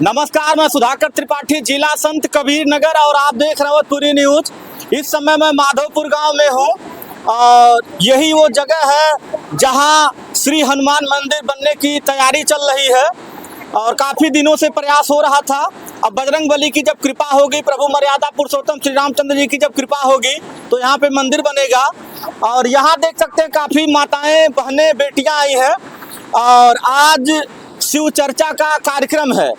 नमस्कार, मैं सुधाकर त्रिपाठी, जिला संत कबीर नगर, और आप देख रहे हो पूरी न्यूज। इस समय मैं माधोपुर गांव में हूं और यही वो जगह है जहां श्री हनुमान मंदिर बनने की तैयारी चल रही है और काफी दिनों से प्रयास हो रहा था। अब बजरंग बली की जब कृपा होगी, प्रभु मर्यादा पुरुषोत्तम श्री रामचंद्र जी की जब कृपा होगी तो यहाँ पे मंदिर बनेगा। और यहाँ देख सकते हैं काफी माताएं, बहनें, बेटियां आई हैं और आज शिव चर्चा का कार्यक्रम है।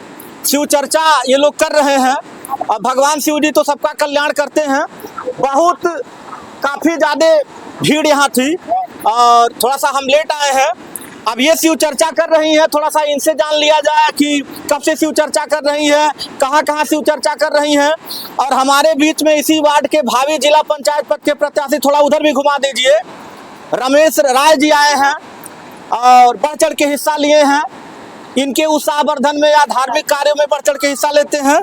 शिव चर्चा ये लोग कर रहे हैं और भगवान शिव जी तो सबका कल्याण करते हैं। बहुत काफी ज्यादा भीड़ यहाँ थी और थोड़ा सा हम लेट आए हैं। अब ये शिव चर्चा कर रही है, थोड़ा सा इनसे जान लिया जाए कि कब से शिव चर्चा कर रही है, कहाँ कहाँ शिव चर्चा कर रही हैं। और हमारे बीच में इसी वार्ड के भावी जिला पंचायत पद के प्रत्याशी, थोड़ा उधर भी घुमा दीजिए, रमेश राय जी आए हैं और बढ़ चढ़ के हिस्सा लिए हैं। इनके उत्साहवर्धन में या धार्मिक कार्यों में बढ़ चढ़ के हिस्सा लेते हैं।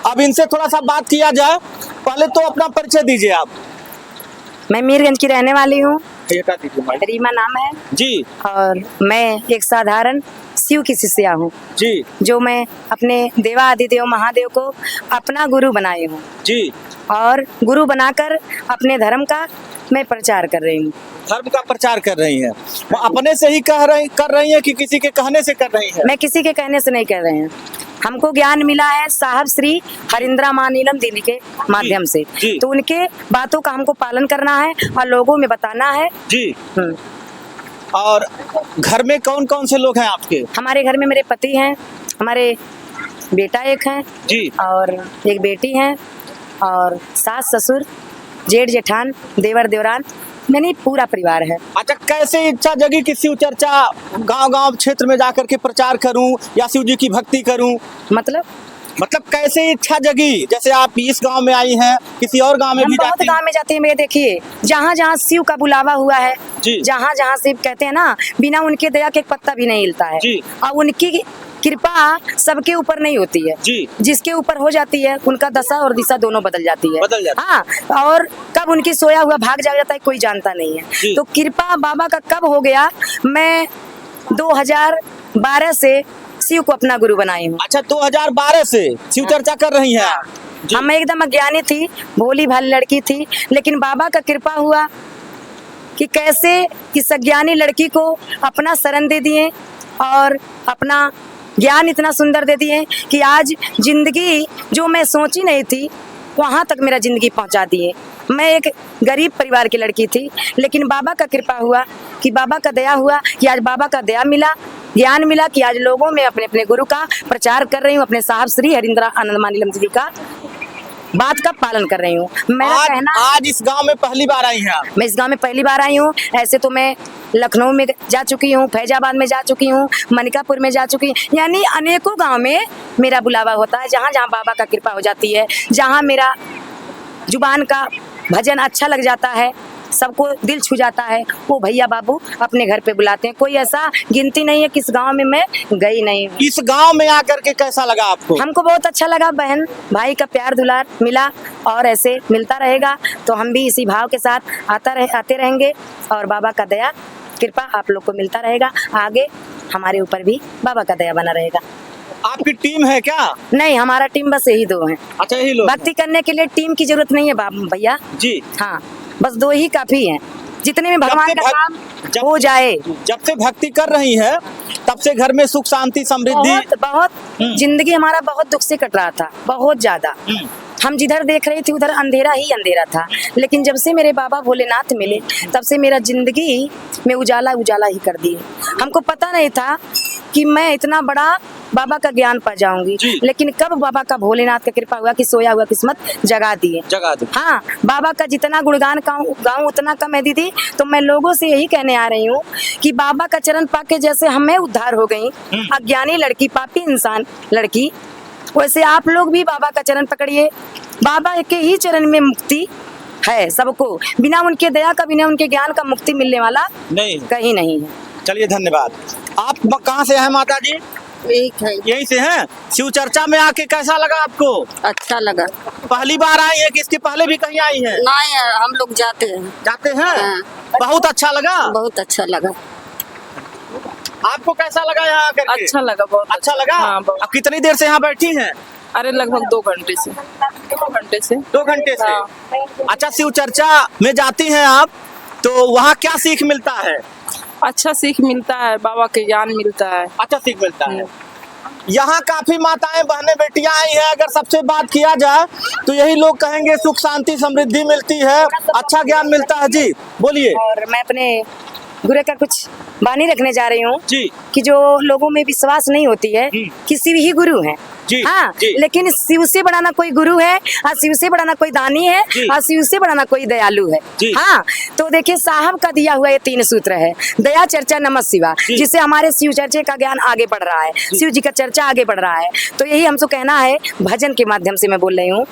अब इनसे थोड़ा सा बात किया जाए। पहले तो अपना परिचय दीजिए आप। मैं मीरगंज की रहने वाली हूँ, रीमा नाम है जी, और मैं एक साधारण शिव की शिष्या हूँ जी, जो मैं अपने देवा आदिदेव महादेव को अपना गुरु बनाई हूँ जी। और गुरु बनाकर अपने धर्म का मैं प्रचार कर रही हूँ। धर्म का प्रचार कर रही हैं, वो अपने से ही कर रही हैं कि किसी के कहने से कर रही हैं? मैं किसी के कहने से नहीं कर रहे हैं। हमको ज्ञान मिला है साहब श्री हरिंद्रा मानीलम दीदी के माध्यम से, जी। तो उनके बातों का हमको पालन करना है और लोगों में बताना है जी। और घर में कौन कौन से लोग हैं आपके? हमारे घर में मेरे पति हैं, हमारे बेटा एक है जी, और एक बेटी है और सास ससुर, जेठ जेठान, देवर देवरान, मैंने पूरा परिवार है। अच्छा, कैसे इच्छा जगी कि शिव चर्चा गांव-गांव क्षेत्र में जाकर के प्रचार करूं या शिव जी की भक्ति करूं? मतलब कैसे इच्छा जगी? जैसे आप इस गांव में आई हैं, किसी और गांव में भी बहुत जाती हैं? गांव में जाते हैं मेरे। देखिए, जहाँ जहाँ शिव का बुलावा हुआ है, जहाँ जहाँ शिव कहते हैं ना, बिना उनके दया के एक पत्ता भी नहीं हिलता है। और उनकी कृपा सबके ऊपर नहीं होती है जी। जिसके ऊपर हो जाती है उनका दशा और दिशा दोनों बदल जाती है। हाँ, और कब उनकी सोया हुआ भाग जाता है कोई जानता नहीं है। तो कृपा बाबा का कब हो गया, मैं 2012 से शिव को अपना गुरु बनाई हूँ। अच्छा, 2012 से शिव चर्चा कर रही हैं? हम एकदम अज्ञानी थी, भोली भाली लड़की थी, लेकिन बाबा का कृपा हुआ कि कैसे इस अज्ञानी लड़की को अपना शरण दे दिए और अपना ज्ञान इतना सुंदर दे दिए कि आज जिंदगी जो मैं सोची नहीं थी वहाँ तक मेरा जिंदगी पहुँचा दिए। मैं एक गरीब परिवार की लड़की थी, लेकिन बाबा का कृपा हुआ कि बाबा का दया हुआ कि आज बाबा का दया मिला, ज्ञान मिला कि आज लोगों में अपने अपने गुरु का प्रचार कर रही हूँ, अपने साहब श्री हरिंद्रा आनंद मानीलम जी का बात का पालन कर रही हूँ। मेरा कहना, आज इस गांव में पहली बार आई हैं? मैं इस गांव में पहली बार आई हूँ। ऐसे तो मैं लखनऊ में जा चुकी हूँ, फैजाबाद में जा चुकी हूँ, मनिकापुर में जा चुकी हूँ, यानी अनेकों गांव में मेरा बुलावा होता है। जहाँ जहाँ बाबा का कृपा हो जाती है, जहाँ मेरा जुबान का भजन अच्छा लग जाता है, सबको दिल छू जाता है, वो भैया बाबू अपने घर पे बुलाते हैं। कोई ऐसा गिनती नहीं है किस गांव में मैं गई नहीं हूँ। इस गांव में आकर के कैसा लगा आपको? हमको बहुत अच्छा लगा, बहन भाई का प्यार दुलार मिला और ऐसे मिलता रहेगा तो हम भी इसी भाव के साथ आते रहेंगे और बाबा का दया कृपा आप लोग को मिलता रहेगा। आगे हमारे ऊपर भी बाबा का दया बना रहेगा। आपकी टीम है क्या? नहीं, हमारा टीम बस यही दो है। अच्छा, यही लोग? भक्ति करने के लिए टीम की जरूरत नहीं है भैया जी। हाँ, बस दो ही काफी हैं, जितने में भगवान का काम हो जाए। जब से भक्ति कर रही है तब से घर में सुख शांति समृद्धि बहुत जिंदगी हमारा बहुत दुख से कट रहा था, बहुत ज्यादा। हम जिधर देख रहे थे उधर अंधेरा ही अंधेरा था, लेकिन जब से मेरे बाबा भोलेनाथ मिले तब से मेरा जिंदगी में उजाला उजाला ही कर दिए। हमको पता नहीं था कि मैं इतना बड़ा बाबा का ज्ञान पा जाऊंगी, लेकिन कब बाबा का भोलेनाथ का कृपा हुआ कि सोया हुआ किस्मत जगा दिए। हाँ, बाबा का जितना गुणगान गाऊं उतना कम है दीदी। तो मैं लोगों से यही कहने आ रही हूँ कि बाबा का चरण पाके जैसे हमें उद्धार हो गई अज्ञानी लड़की, पापी इंसान लड़की, वैसे आप लोग भी बाबा का चरण पकड़िए। बाबा के ही चरण में मुक्ति है सबको, बिना उनके दया का, बिना उनके ज्ञान का मुक्ति मिलने वाला नहीं, कहीं नहीं है। चलिए, धन्यवाद। आप कहाँ से हैं माता जी? यहीं से हैं। शिव चर्चा में आके कैसा लगा आपको? अच्छा लगा। पहली बार आई है कि इसके पहले भी कहीं आई है? नहीं, हम लोग जाते हैं। हाँ। बहुत अच्छा लगा? बहुत अच्छा लगा। आपको कैसा लगा यहाँ आकर के? अच्छा लगा, बहुत अच्छा लगा। हाँ, बहुत। आप कितनी देर से यहाँ बैठी हैं? अरे लगभग 2 घंटे से 2 घंटे से। हाँ। अच्छा, शिव चर्चा में जाती हैं आप, तो वहाँ क्या सीख मिलता है? अच्छा सीख मिलता है, बाबा के ज्ञान मिलता है। अच्छा सीख मिलता है। यहाँ काफी माताएं बहनें बेटियां आई हैं। अगर सबसे बात किया जाए तो यही लोग कहेंगे सुख शांति समृद्धि मिलती है, अच्छा ज्ञान मिलता है। जी बोलिए। और मैं अपने गुरु का कुछ वाणी रखने जा रही हूँ जी कि जो लोगों में विश्वास नहीं होती है किसी भी गुरु है, जी, हाँ जी। लेकिन शिव से बड़ा ना कोई गुरु है, और शिव से बड़ा ना कोई दानी है, जी। और शिव से बड़ा ना कोई दयालु है। जी। हाँ, तो देखिए साहब का दिया हुआ ये 3 सूत्र है, दया चर्चा नमः शिवा, जी। जिससे हमारे शिव चर्चे का ज्ञान आगे बढ़ रहा है, शिव जी का चर्चा आगे बढ़ रहा है। तो यही हमसे कहना है, भजन के माध्यम से मैं बोल रही हूँ,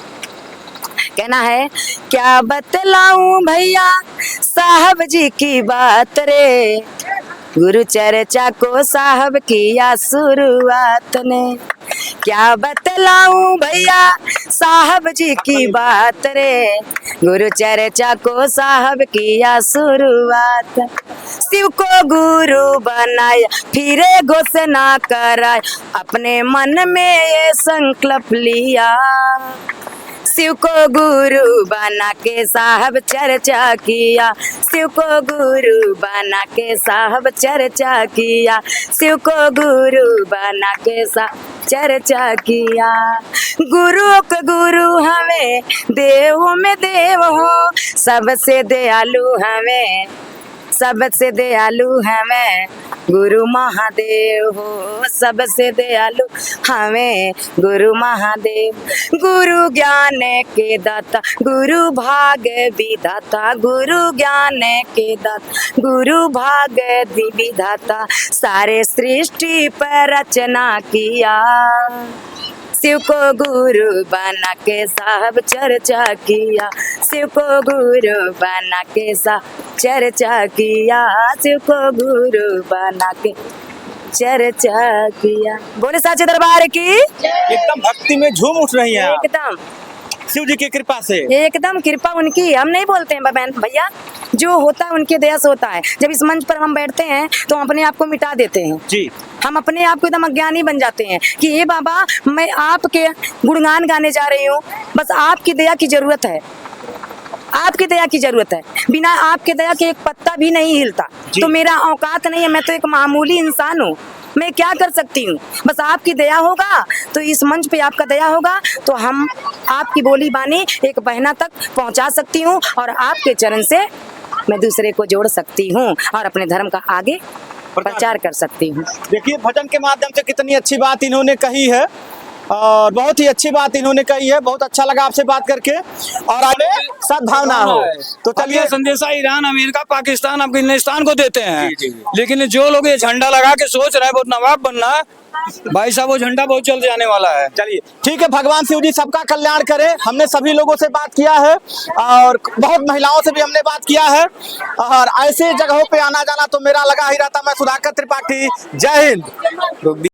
कहना है क्या बतलाऊं भैया साहब जी की बात रे, गुरु चर्चा को साहब किया शुरुआत ने। क्या बतलाऊं भैया साहब जी की बात रे, गुरु चर्चा को साहब किया शुरुआत। शिव को गुरु बनाया फिरे घोषणा कराया, अपने मन में ये संकल्प लिया। शिव को गुरु बना के साहब चर्चा किया, शिव को गुरु बना के साहब चर्चा किया, शिव को गुरु बना के साहब चर्चा किया। गुरु को गुरु हमें, देव में देव हो, सबसे दयालु हमें, सबसे दयालु हमें गुरु महादेव हो, सबसे दयालु हमें गुरु महादेव। गुरु ज्ञान के दाता, गुरु भाग विधाता, गुरु ज्ञान के दाता, गुरु भाग विधाता, सारे सृष्टि पर रचना किया। शिव को गुरु बना के साहब चर्चा किया, शिव को गुरु बना के साहब चर्चा किया, शिव को गुरु बना के चर्चा किया। बोले साचे दरबार की एकदम भक्ति में झूम उठ रही हैं आप, एकदम शिव जी की कृपा से। एकदम कृपा उनकी, हम नहीं बोलते हैं बहन भैया, जो होता है उनके दया से होता है। जब इस मंच पर हम बैठते हैं तो हम अपने आप को मिटा देते हैं जी, हम अपने आप को एकदम अज्ञानी बन जाते हैं कि ये बाबा मैं आपके गुणगान गाने जा रही हूँ, बस आपकी दया की जरूरत है, आपकी दया की जरूरत है, बिना आपके दया के एक पत्ता भी नहीं हिलता। तो मेरा औकात नहीं है, मैं तो एक मामूली इंसान हूँ, मैं क्या कर सकती हूँ। बस आपकी दया होगा तो इस मंच पे आपका दया होगा तो हम आपकी बोली बानी एक बहना तक पहुँचा सकती हूँ, और आपके चरण से मैं दूसरे को जोड़ सकती हूँ और अपने धर्म का आगे प्रचार कर सकती हूँ। देखिए भजन के माध्यम से कितनी अच्छी बात इन्होंने कही है, और बहुत ही अच्छी बात इन्होंने कही है। बहुत अच्छा लगा आपसे बात करके, और आगे सद्भावना हो। तो चलिए, संदेशा ईरान, अमेरिका, पाकिस्तान, अफगानिस्तान को देते हैं। लेकिन जो लोग ये झंडा लगा के सोच रहे हैं बहुत नवाब बनना, भाई साहब वो झंडा बहुत जल्द जाने वाला है। चलिए ठीक है, भगवान शिव जी सबका कल्याण करे। हमने सभी लोगों से बात किया है और बहुत महिलाओं से भी हमने बात किया है, और ऐसे जगहों पे आना जाना तो मेरा लगा ही रहता। मैं सुधाकर त्रिपाठी, जय हिंद।